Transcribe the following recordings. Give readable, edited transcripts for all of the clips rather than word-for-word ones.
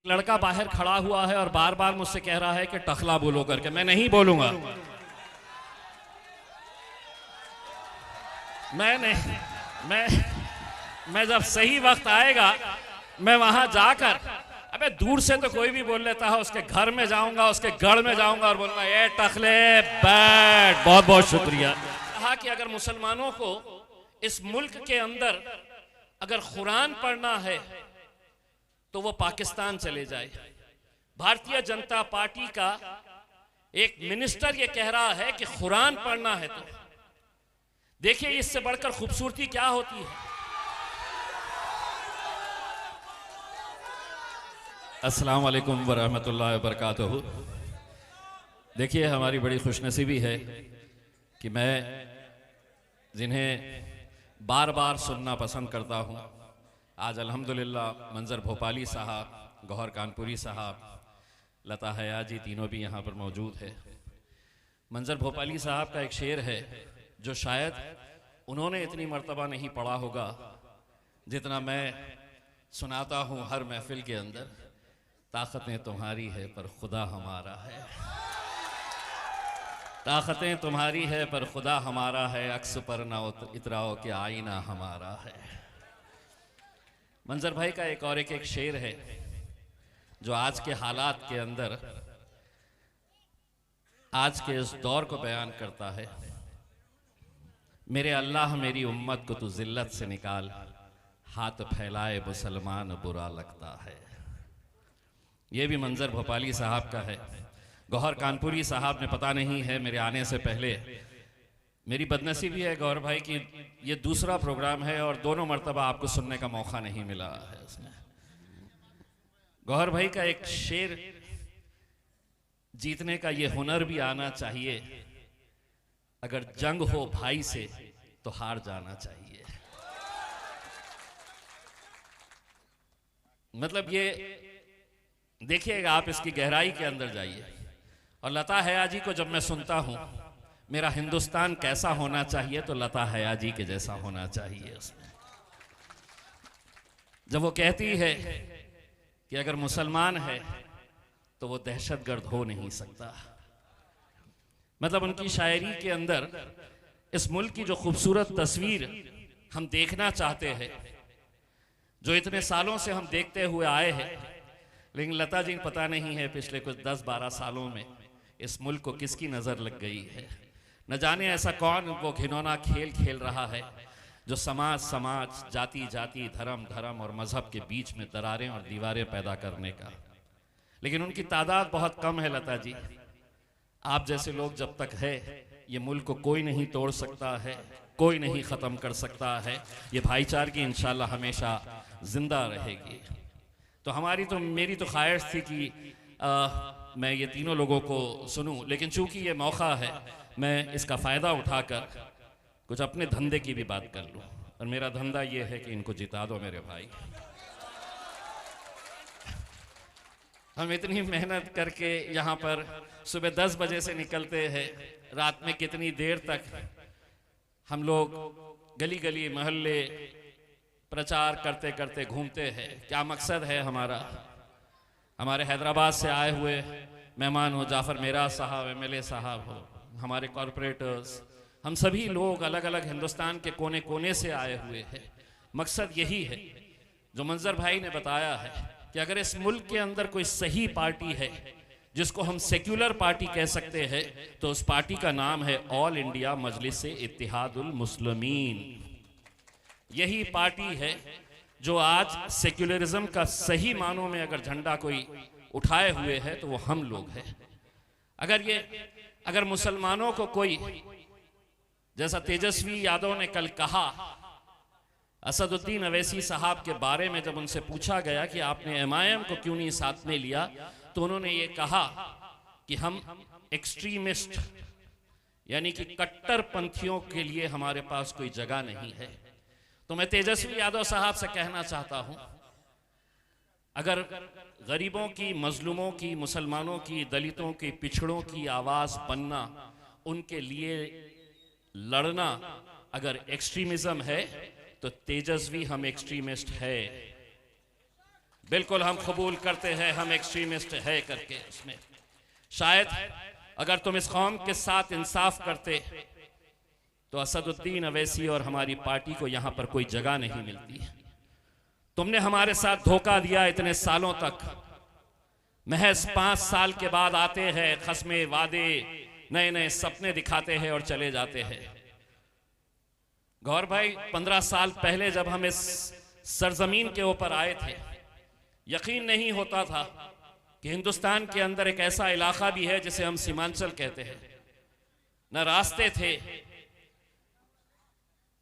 लड़का बाहर खड़ा हुआ है और बार बार मुझसे कह रहा है कि टखला बोलो करके। मैं नहीं बोलूंगा, मैं नहीं, मैं जब सही वक्त आएगा मैं वहां जाकर, अबे दूर से तो कोई भी बोल लेता है, उसके घर में जाऊंगा, उसके गढ़ में जाऊंगा और बोलूंगा ये टखले बैठ, बहुत बहुत शुक्रिया। कहा कि अगर मुसलमानों को इस मुल्क के अंदर अगर कुरान पढ़ना है तो वो पाकिस्तान चले जाए। भारतीय जनता पार्टी का एक मिनिस्टर ये कह रहा है कि कुरान पढ़ना है, तो देखिए इससे बढ़कर खूबसूरती क्या होती है। अस्सलाम वालेकुम वरहमतुल्लाहि वबरकातुहू। देखिए हमारी बड़ी खुशनसीबी है कि मैं जिन्हें बार बार सुनना पसंद करता हूँ, आज अल्हम्दुलिल्लाह मंजर भोपाली साहब, गौहर कानपुरी साहब, लता हयाजी तीनों भी यहाँ पर मौजूद है। मंजर भोपाली साहब का एक शेर है जो शायद उन्होंने इतनी मर्तबा नहीं पढ़ा होगा जितना मैं सुनाता हूँ हर महफिल के अंदर। ताकतें तुम्हारी है पर खुदा हमारा है, ताकतें तुम्हारी है पर खुदा हमारा है, अक्स पर ना इतराओ के आईना हमारा है। मंजर भाई का एक शेर है जो आज के हालात के अंदर, आज के इस दौर को बयान करता है। मेरे अल्लाह मेरी उम्मत को तू जिल्लत से निकाल, हाथ फैलाए मुसलमान बुरा लगता है। ये भी मंजर भोपाली साहब का है। गौहर कानपुरी साहब ने, पता नहीं है मेरे आने से पहले, मेरी बदनसीबी है गौहर भाई की ये दूसरा प्रोग्राम है और दोनों मर्तबा आपको सुनने का मौका नहीं मिला है उसमें। गौहर भाई का एक शेर, जीतने का ये हुनर भी आना चाहिए, अगर जंग हो भाई से तो हार जाना चाहिए। मतलब ये देखिएगा आप, इसकी गहराई के अंदर जाइए। और लता हयाजी को जब मैं सुनता हूं, मेरा हिंदुस्तान कैसा होना चाहिए, तो लता हयाजी के जैसा होना चाहिए उसमें। जब वो कहती है कि अगर मुसलमान है तो वो दहशतगर्द हो नहीं सकता, मतलब उनकी शायरी के अंदर इस मुल्क की जो खूबसूरत तस्वीर हम देखना चाहते हैं, जो इतने सालों से हम देखते हुए आए हैं, लेकिन लता जी पता नहीं है पिछले कुछ 10-12 सालों में इस मुल्क को किसकी नज़र लग गई है। न जाने ऐसा कौन वो घिनौना खेल खेल रहा है जो समाज समाज, जाति जाति, धर्म धर्म और मजहब के बीच में दरारें और दीवारें पैदा करने का। लेकिन उनकी तादाद बहुत कम है लता जी। आप जैसे लोग जब तक है, ये मुल्क को कोई नहीं तोड़ सकता है, कोई नहीं ख़त्म कर सकता है। ये भाईचारगी इंशाल्लाह हमेशा जिंदा रहेगी। तो मेरी तो ख्वाहिश थी कि मैं ये तीनों लोगों को सुनूं, लेकिन चूंकि ये मौका है, मैं इसका फ़ायदा उठाकर कुछ अपने धंधे की भी बात कर लूं। और मेरा धंधा ये है कि इनको जिता दो मेरे भाई। हम इतनी मेहनत करके यहाँ पर सुबह 10 बजे से निकलते हैं, रात में कितनी देर तक हम लोग गली गली मोहल्ले प्रचार करते करते घूमते हैं। क्या मकसद है हमारा? हमारे हैदराबाद से आए हुए मेहमान हो, जाफर मेराज साहब, MLA साहब हो, हमारे कॉरपोरेटर्स, हम सभी लोग अलग अलग हिंदुस्तान के कोने कोने से आए हुए हैं। मकसद यही है जो मंजर भाई ने बताया है कि अगर इस मुल्क के अंदर कोई सही पार्टी है जिसको हम सेक्युलर पार्टी कह सकते हैं, तो उस पार्टी का नाम है ऑल इंडिया मजलिस इत्तेहादुल मुस्लिमीन। यही पार्टी है जो आज सेक्युलरिज्म का सही मानों में अगर झंडा कोई उठाए हुए है तो वो हम लोग हैं। अगर मुसलमानों को कोई, जैसा तेजस्वी यादव ने कल कहा, असदुद्दीन अवैसी साहब के बारे में जब उनसे पूछा गया कि आपने MIM को क्यों नहीं साथ में लिया, तो उन्होंने ये कहा कि हम एक्सट्रीमिस्ट यानी कि कट्टरपंथियों के लिए हमारे पास कोई जगह नहीं है। तो मैं तेजस्वी यादव साहब से कहना चाहता हूं, अगर गरीबों की, मजलूमों की, मुसलमानों की, दलितों की, पिछड़ों की आवाज बनना, उनके लिए लड़ना अगर एक्सट्रीमिज्म है, तो तेजस्वी हम एक्सट्रीमिस्ट है। बिल्कुल हम कबूल करते हैं हम एक्सट्रीमिस्ट है करके। उसमें शायद अगर तुम इस कौम के साथ इंसाफ करते तो असदुद्दीन अवैसी और हमारी पार्टी को यहां पर कोई जगह नहीं मिलती। तुमने हमारे साथ धोखा दिया इतने सालों तक, महज 5 साल के बाद आते हैं, खस्मे वादे नए नए सपने दिखाते हैं और चले जाते हैं। गौर भाई, 15 साल पहले जब हम इस सरजमीन के ऊपर आए थे, यकीन नहीं होता था कि हिंदुस्तान के अंदर एक ऐसा इलाका भी है जिसे हम सीमांचल कहते हैं। न रास्ते थे,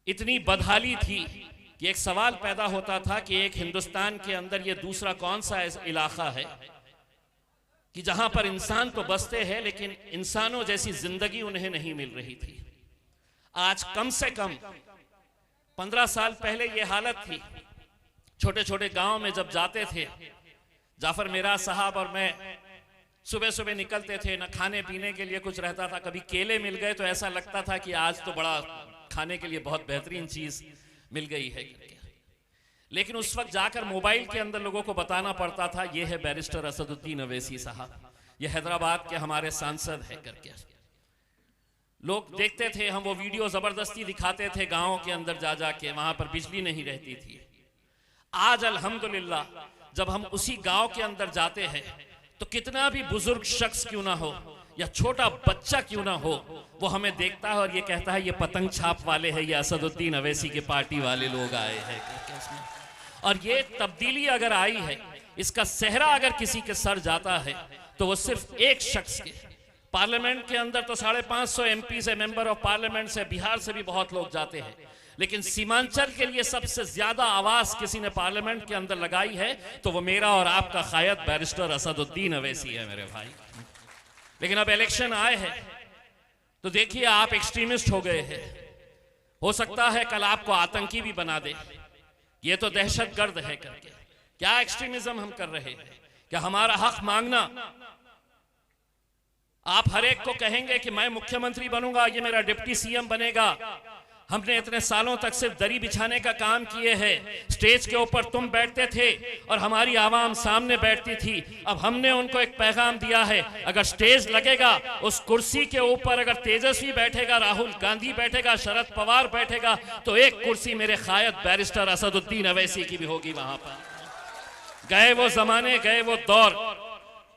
इतनी बदहाली थी कि एक सवाल पैदा होता था कि एक हिंदुस्तान के अंदर ये दूसरा कौन सा इलाका है कि जहां पर इंसान तो बसते हैं लेकिन इंसानों जैसी जिंदगी उन्हें नहीं मिल रही थी। आज कम से कम 15 साल पहले ये हालत थी। छोटे छोटे गांव में जब जाते थे, जाफर मिराज साहब और मैं सुबह सुबह निकलते थे, न खाने पीने के लिए कुछ रहता था, कभी केले मिल गए तो ऐसा लगता था कि आज तो बड़ा खाने के लिए बहुत बेहतरीन चीज मिल गई है। लेकिन उस वक्त जाकर मोबाइल के अंदर लोगों को बताना पड़ता था ये है बैरिस्टर असदुद्दीन अवैसी साहब, ये हैदराबाद के हमारे सांसद है करके। लोग देखते थे, हम वो वीडियो जबरदस्ती दिखाते थे गांवों के अंदर जा जाके, वहां पर बिजली नहीं रहती थी। आज अल्हम्दुलिल्लाह जब हम उसी गांव के अंदर जाते हैं तो कितना भी बुजुर्ग शख्स क्यों ना हो या छोटा बच्चा क्यों ना हो, वो हमें देखता है और ये कहता है ये पतंग छाप वाले हैं, ये असदुद्दीन अवैसी के पार्टी वाले लोग आए हैं। और ये तब्दीली अगर आई है, इसका सेहरा अगर किसी के सर जाता है तो वो सिर्फ एक शख्स के। पार्लियामेंट के अंदर तो 550 MP से, मेंबर ऑफ पार्लियामेंट से, बिहार से भी बहुत लोग जाते हैं, लेकिन सीमांचल के लिए सबसे ज्यादा आवाज किसी ने पार्लियामेंट के अंदर लगाई है तो वो मेरा और आपका कायद बैरिस्टर असदुद्दीन अवैसी है मेरे भाई। लेकिन अब इलेक्शन आए हैं तो देखिए आप एक्सट्रीमिस्ट हो गए हैं, हो सकता है कल आपको आतंकी भी बना दे, ये तो दहशतगर्द है करके। क्या एक्सट्रीमिज्म हम कर रहे हैं? क्या हमारा हक मांगना? आप हर एक को कहेंगे कि मैं मुख्यमंत्री बनूंगा, ये मेरा डिप्टी CM बनेगा। हमने इतने सालों तक सिर्फ दरी बिछाने का काम किए हैं। स्टेज के ऊपर तुम बैठते थे और हमारी आवाम सामने बैठती थी। अब हमने उनको एक पैगाम दिया है, अगर स्टेज लगेगा, उस कुर्सी के ऊपर अगर तेजस्वी बैठेगा, राहुल गांधी बैठेगा, शरद पवार बैठेगा, तो एक कुर्सी मेरे कायद बैरिस्टर असदुद्दीन अवैसी की भी होगी वहां पर। गए वो जमाने, गए वो दौर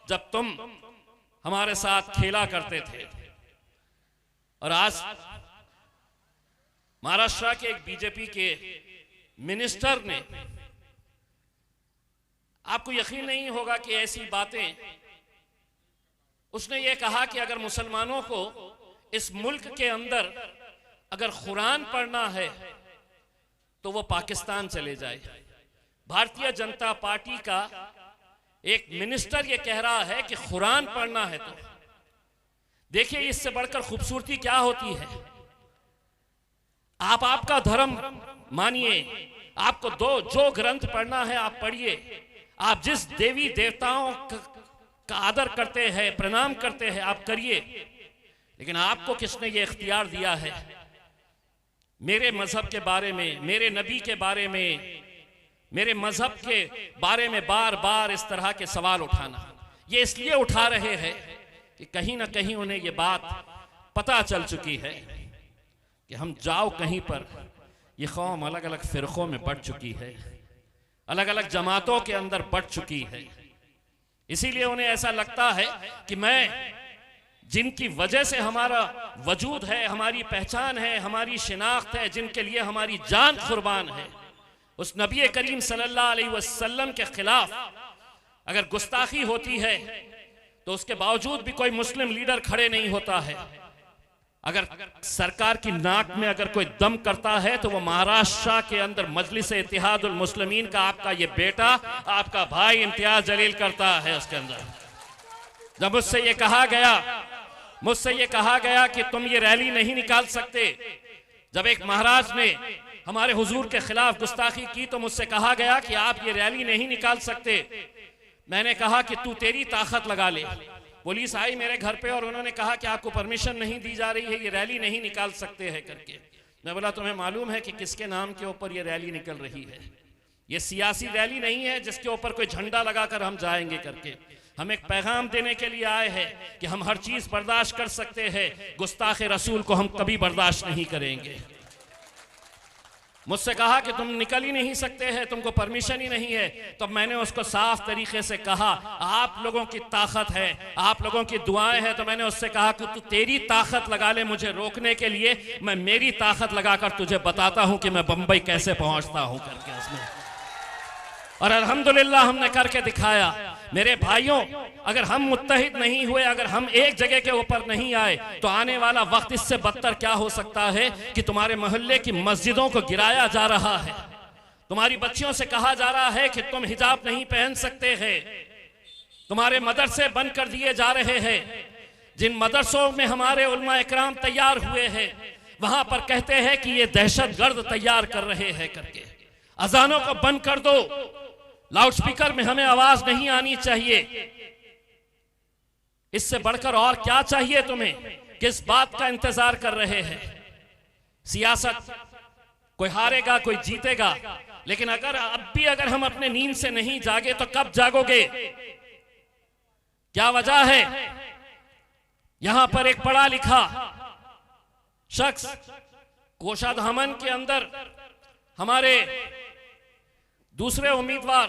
जब तुम हमारे साथ खेला करते थे। और आज महाराष्ट्र के एक बीजेपी के मिनिस्टर ने, आपको यकीन नहीं होगा कि ऐसी बातें, उसने ये कहा कि अगर मुसलमानों को इस मुल्क के अंदर अगर कुरान पढ़ना है तो वो पाकिस्तान चले जाए। भारतीय जनता पार्टी का एक मिनिस्टर ये कह रहा है कि कुरान पढ़ना है तो देखिए इससे बढ़कर खूबसूरती क्या होती है। आप आपका धर्म मानिए, आपको जो ग्रंथ पढ़ना है आप पढ़िए, आप जिस देवी देवताओं का आदर करते हैं, प्रणाम करते हैं, आप करिए। लेकिन आपको किसने ये इख्तियार दिया है मेरे मजहब के बारे में, मेरे नबी के बारे में, मेरे मजहब के बारे में बार बार इस तरह के सवाल उठाना? ये इसलिए उठा रहे हैं कि कहीं ना कहीं उन्हें ये बात पता चल चुकी है कि हम जाओ कहीं पर, ये कौम अलग अलग फिरकों में बढ़ चुकी है, अलग अलग जमातों के अंदर बढ़ चुकी है। इसीलिए उन्हें ऐसा लगता है कि मैं जिनकी वजह से हमारा वजूद है, हमारी पहचान है, हमारी शिनाख्त है, जिनके लिए हमारी जान कुर्बान है, उस नबी करीम सल्लल्लाहु अलैहि वसल्लम के खिलाफ अगर गुस्ताखी होती है तो उसके बावजूद भी कोई मुस्लिम लीडर खड़े नहीं होता है। अगर सरकार की नाक में अगर कोई दम करता है तो वो महाराष्ट्र के अंदर मजलिस इत्तेहादुल मुस्लिमीन का आपका ये बेटा, आपका भाई इम्तियाज जलील करता है उसके अंदर। जब मुझसे ये कहा गया कि तुम ये रैली नहीं निकाल सकते, जब एक महाराज ने हमारे हुजूर के खिलाफ गुस्ताखी की तो मुझसे कहा गया कि आप ये रैली नहीं निकाल सकते। मैंने कहा कि तू तेरी ताकत लगा ले। पुलिस आई मेरे घर पे और उन्होंने कहा कि आपको परमिशन नहीं दी जा रही है, ये रैली नहीं निकाल सकते हैं करके। मैं बोला तुम्हें मालूम है कि किसके नाम के ऊपर ये रैली निकल रही है? ये सियासी रैली नहीं है जिसके ऊपर कोई झंडा लगाकर हम जाएंगे करके। हम एक पैगाम देने के लिए आए हैं कि हम हर चीज बर्दाश्त कर सकते हैं, गुस्ताख रसूल को हम कभी बर्दाश्त नहीं करेंगे। मुझसे कहा कि तुम निकल ही नहीं सकते हैं, तुमको परमिशन ही नहीं है, तो मैंने उसको साफ तरीके से कहा आप लोगों की ताकत है, आप लोगों की दुआएं हैं। तो मैंने उससे कहा कि तू तेरी ताकत लगा ले मुझे रोकने के लिए, मैं मेरी ताकत लगाकर तुझे बताता हूं कि मैं बंबई कैसे पहुंचता हूं करके उसमें। और अल्हम्दुलिल्लाह हमने करके दिखाया। मेरे भाइयों, अगर हम मुत्तहिद नहीं हुए, अगर हम एक जगह के ऊपर नहीं आए, तो आने वाला वक्त इससे बदतर क्या हो सकता है कि तुम्हारे मोहल्ले की मस्जिदों को गिराया जा रहा है, तुम्हारी बच्चियों से कहा जा रहा है कि तुम हिजाब नहीं पहन सकते हैं, तुम्हारे मदरसे बंद कर दिए जा रहे हैं। जिन मदरसों में हमारे उलमा इकराम तैयार हुए हैं, वहां पर कहते हैं कि ये दहशतगर्द तैयार कर रहे हैं करके। अजानों को बंद कर दो, लाउडस्पीकर में हमें आवाज नहीं आनी चाहिए। इससे बढ़कर और क्या चाहिए तुम्हें? किस बात का इंतजार कर रहे हैं? सियासत कोई हारेगा कोई जीतेगा, लेकिन अब भी अगर हम अपने नींद से नहीं जागे तो कब जागोगे? क्या वजह है? यहां पर एक पढ़ा लिखा शख्स कोषाधामन के अंदर हमारे दूसरे उम्मीदवार,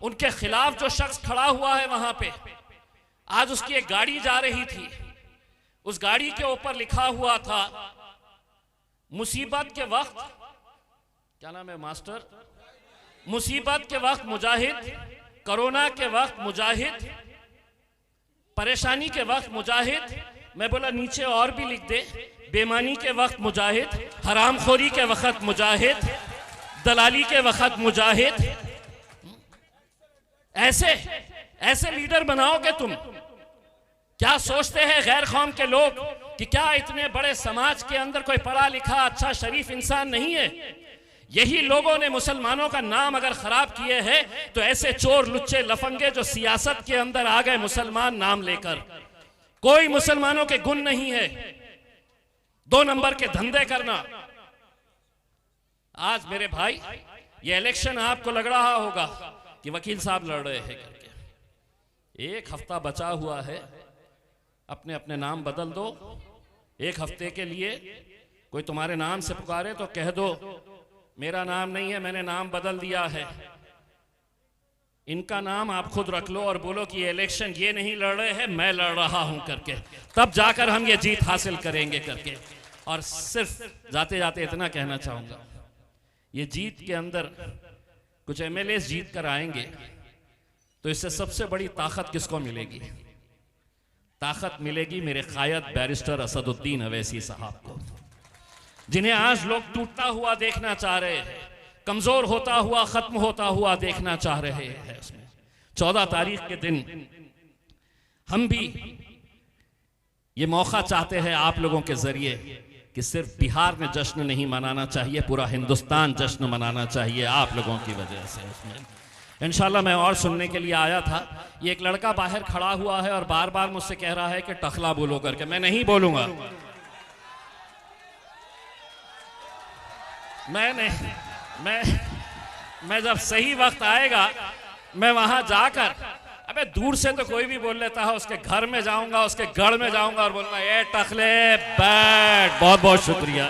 उनके खिलाफ जो शख्स खड़ा हुआ है वहां पे, आज उसकी एक गाड़ी जा रही थी, उस गाड़ी के ऊपर लिखा हुआ था मुसीबत के वक्त, क्या नाम है मास्टर, मुसीबत के वक्त मुजाहिद, कोरोना के वक्त मुजाहिद, परेशानी के वक्त मुजाहिद। मैं बोला नीचे और भी लिख दे, बेईमानी के वक्त मुजाहिद, हरामखोरी के वक्त मुजाहिद, दलाली के वक्त मुजाहिद। ऐसे लीडर बनाओगे तुम? क्या सोचते हैं गैर कौम के लोग कि क्या इतने बड़े समाज के अंदर कोई पढ़ा लिखा अच्छा शरीफ इंसान नहीं है? यही लोगों ने मुसलमानों का नाम अगर खराब किए हैं, तो ऐसे चोर लुच्चे लफंगे जो सियासत के अंदर आ गए मुसलमान नाम लेकर, कोई मुसलमानों के गुण नहीं है, 2 नंबर के धंधे करना। आज मेरे भाई, ये इलेक्शन आपको लग रहा होगा कि वकील साहब लड़ रहे हैं करके, 1 हफ्ता बचा हुआ है, अपने अपने नाम बदल दो। 1 हफ्ते के लिए कोई तुम्हारे नाम से पुकारे तो कह दो मेरा नाम नहीं है, मैंने नाम बदल दिया है। इनका नाम आप खुद रख लो और बोलो कि ये इलेक्शन ये नहीं लड़ रहे हैं, मैं लड़ रहा हूं करके, तब जाकर हम ये जीत हासिल करेंगे करके। और सिर्फ जाते जाते इतना कहना चाहूंगा, ये जीत के अंदर कुछ एमएलए जीत कर आएंगे, तो इससे सबसे बड़ी ताकत किसको मिलेगी? ताकत मिलेगी मेरे कायद बैरिस्टर असदुद्दीन अवैसी साहब को, जिन्हें आज लोग टूटता हुआ देखना चाह रहे हैं, कमजोर होता हुआ, खत्म होता हुआ देखना चाह रहे हैं। 14 तारीख के दिन हम भी ये मौका चाहते हैं आप लोगों के जरिए कि सिर्फ बिहार में जश्न नहीं मनाना चाहिए, पूरा हिंदुस्तान जश्न मनाना चाहिए आप लोगों की वजह से। उसमें इंशाल्लाह मैं और सुनने के लिए आया था। ये एक लड़का बाहर खड़ा हुआ है और बार बार मुझसे कह रहा है कि टखला बोलो करके। मैं नहीं बोलूंगा, मैं जब सही वक्त आएगा मैं वहां जाकर, अबे दूर से तो कोई भी बोल लेता है, उसके घर में जाऊंगा, उसके गढ़ में जाऊंगा और बोलूंगा ए टखले बैठ। बहुत बहुत शुक्रिया।